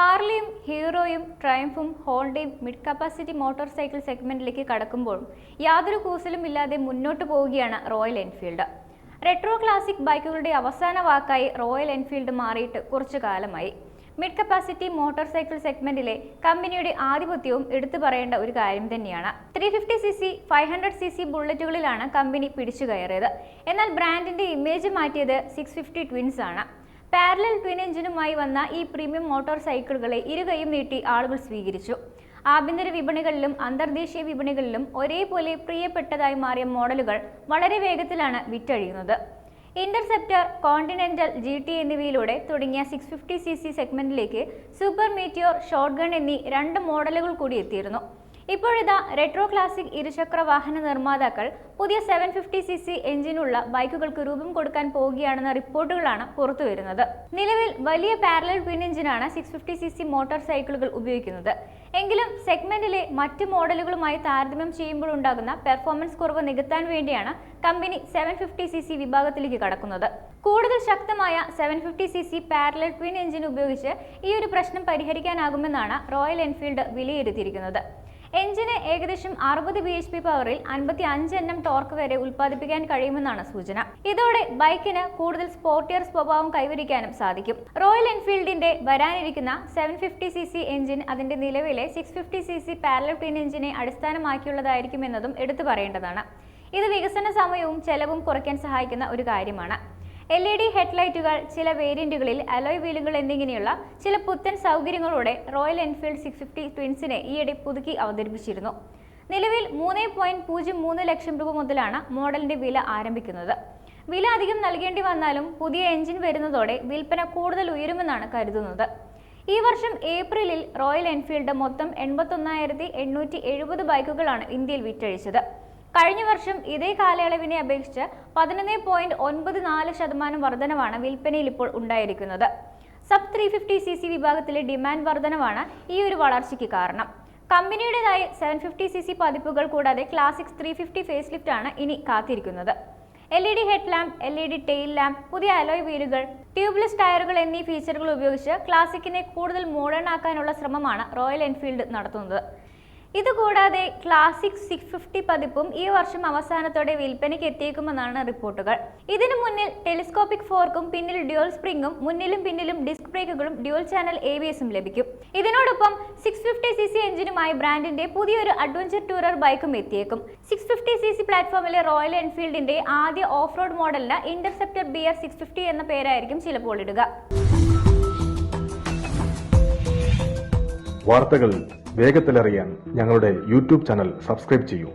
ഹാർലിയും ഹീറോയും ട്രയംഫും ഹോണ്ടയും mid capacity motor cycle സെഗ്മെന്റിലേക്ക് കടക്കുമ്പോഴും യാതൊരു കൂസലും ഇല്ലാതെ മുന്നോട്ട് പോവുകയാണ് റോയൽ എൻഫീൽഡ്. റെട്രോ ക്ലാസിക് ബൈക്കുകളുടെ അവസാന വാക്കായി റോയൽ എൻഫീൽഡ് മാറിയിട്ട് കുറച്ചു കാലമായി. മിഡ് കപ്പാസിറ്റി മോട്ടോർ സൈക്കിൾ സെഗ്മെന്റിലെ കമ്പനിയുടെ ആധിപത്യവും എടുത്തു പറയേണ്ട ഒരു കാര്യം തന്നെയാണ്. 350cc 500cc ബുള്ളറ്റുകളിലാണ് കമ്പനി പിടിച്ചു കയറിയത്. എന്നാൽ ബ്രാൻഡിന്റെ ഇമേജ് മാറ്റിയത് 650 ട്വിൻസ് ആണ്. പാരലൽ ട്വിൻ എഞ്ചിനുമായി വന്ന ഈ പ്രീമിയം മോട്ടോർ സൈക്കിളുകളെ ഇരുകൈയും നീട്ടി ആളുകൾ സ്വീകരിച്ചു. ആഭ്യന്തര വിപണികളിലും അന്തർദേശീയ വിപണികളിലും ഒരേപോലെ പ്രിയപ്പെട്ടതായി മാറിയ മോഡലുകൾ വളരെ വേഗത്തിലാണ് വിറ്റഴിയുന്നത്. ഇന്റർസെപ്റ്റർ, കോണ്ടിനെന്റൽ, GT എന്നിവയിലൂടെ തുടങ്ങിയ 650cc സെഗ്മെന്റിലേക്ക് സൂപ്പർ മീറ്റിയോർ, ഷോട്ട്ഗൺ എന്നീ 2 മോഡലുകൾ കൂടി എത്തിയിരുന്നു. ഇപ്പോഴിതാ റെട്രോ ക്ലാസിക് ഇരുചക്ര വാഹന നിർമ്മാതാക്കൾ പുതിയ 750cc എഞ്ചിനുള്ള ബൈക്കുകൾക്ക് രൂപം കൊടുക്കാൻ പോവുകയാണെന്ന റിപ്പോർട്ടുകളാണ് പുറത്തുവരുന്നത്. നിലവിൽ വലിയ പാരലൽ ട്വിൻ എഞ്ചിനാണ് 650cc മോട്ടോർ സൈക്കിളുകൾ ഉപയോഗിക്കുന്നത്. എങ്കിലും സെഗ്മെന്റിലെ മറ്റ് മോഡലുകളുമായി താരതമ്യം ചെയ്യുമ്പോഴുണ്ടാകുന്ന പെർഫോമൻസ് കുറവ് നികത്താൻ വേണ്ടിയാണ് കമ്പനി 750cc വിഭാഗത്തിലേക്ക് കടക്കുന്നത്. കൂടുതൽ ശക്തമായ 750cc പാരലൽ ട്വിൻ എഞ്ചിൻ ഉപയോഗിച്ച് ഈ ഒരു പ്രശ്നം പരിഹരിക്കാനാകുമെന്നാണ് റോയൽ എൻഫീൽഡ് വിലയിരുത്തിയിരിക്കുന്നത്. എഞ്ചിന് ഏകദേശം 60 bhp പവറിൽ 55 Nm ടോർക്ക് വരെ ഉൽപ്പാദിപ്പിക്കാൻ കഴിയുമെന്നാണ് സൂചന. ഇതോടെ ബൈക്കിന് കൂടുതൽ സ്പോർട്ടിയർ സ്വഭാവം കൈവരിക്കാനും സാധിക്കും. റോയൽ എൻഫീൽഡിന്റെ വരാനിരിക്കുന്ന 750cc എഞ്ചിൻ അതിന്റെ നിലവിലെ 650cc പാരലൽ ട്വിൻ എഞ്ചിനെ അടിസ്ഥാനമാക്കിയുള്ളതായിരിക്കുമെന്നതും എടുത്തു പറയേണ്ടതാണ്. ഇത് വികസന സമയവും ചെലവും കുറയ്ക്കാൻ സഹായിക്കുന്ന ഒരു കാര്യമാണ്. LED ഹെഡ്ലൈറ്റുകൾ, ചില വേരിയന്റുകളിൽ അലോയ് വീലുകൾ എന്നിങ്ങനെയുള്ള ചില പുത്തൻ സൗകര്യങ്ങളോടെ റോയൽ എൻഫീൽഡ് 650 ട്വിൻസിനെ ഈയിടെ പുതുക്കി അവതരിപ്പിച്ചിരുന്നു. നിലവിൽ 3.03 ലക്ഷം രൂപ മുതലാണ് മോഡലിന്റെ വില ആരംഭിക്കുന്നത്. വില അധികം നൽകേണ്ടി വന്നാലും പുതിയ എഞ്ചിൻ വരുന്നതോടെ വിൽപ്പന കൂടുതൽ ഉയരുമെന്നാണ് കരുതുന്നത്. ഈ വർഷം ഏപ്രിലിൽ റോയൽ എൻഫീൽഡ് മൊത്തം 81,870 ബൈക്കുകളാണ് ഇന്ത്യയിൽ വിറ്റഴിച്ചത്. കഴിഞ്ഞ വർഷം ഇതേ കാലയളവിനെ അപേക്ഷിച്ച് 11.94% വർധനവാണ് വിൽപ്പനയിൽ ഇപ്പോൾ ഉണ്ടായിരിക്കുന്നത്. സബ് 350cc വിഭാഗത്തിലെ ഡിമാൻഡ് വർധനവാണ് ഈ ഒരു വളർച്ചയ്ക്ക് കാരണം. കമ്പനിയുടേതായ 750cc പതിപ്പുകൾ കൂടാതെ ക്ലാസിക് 350 ഫേസ് ലിഫ്റ്റ് ആണ് ഇനി കാത്തിരിക്കുന്നത്. LED head lamp, LED tail lamp, പുതിയ അലോയ് വീലുകൾ, ട്യൂബ്ലെസ് ടയറുകൾ എന്നീ ഫീച്ചറുകൾ ഉപയോഗിച്ച് ക്ലാസിക്കിനെ കൂടുതൽ മോഡേൺ ആക്കാനുള്ള ശ്രമമാണ് റോയൽ എൻഫീൽഡ് നടത്തുന്നത്. ഇതുകൂടാതെ ക്ലാസിക് 650 പതിപ്പും ഈ വർഷം അവസാനത്തോടെ വിൽപ്പനയ്ക്ക് എത്തിയേക്കുമെന്നാണ് റിപ്പോർട്ടുകൾ. ഇതിനു മുന്നിൽ ടെലിസ്കോപ്പിക് ഫോർക്കും പിന്നിൽ ഡ്യുവൽ സ്പ്രിംഗും മുന്നിലും പിന്നിലും ഡിസ്ക് ബ്രേക്കുകളും ഡ്യുവൽ ചാനൽ ABS-ഉം ലഭിക്കും. ഇതിനോടൊപ്പം 650cc എഞ്ചിനുമായി ബ്രാൻഡിന്റെ പുതിയൊരു അഡ്വഞ്ചർ ടൂറർ ബൈക്കും എത്തിയേക്കും. 650cc പ്ലാറ്റ്ഫോമിലെ റോയൽ എൻഫീൽഡിന്റെ ആദ്യ ഓഫ് റോഡ് മോഡലിന് ഇന്റർസെപ്റ്റർ BR 650 എന്ന പേരായിരിക്കും ചിലപ്പോൾ ഇടുക. വാർത്തകൾ വേഗത്തിലറിയാൻ ഞങ്ങളുടെ YouTube ചാനൽ സബ്സ്ക്രൈബ് ചെയ്യൂ.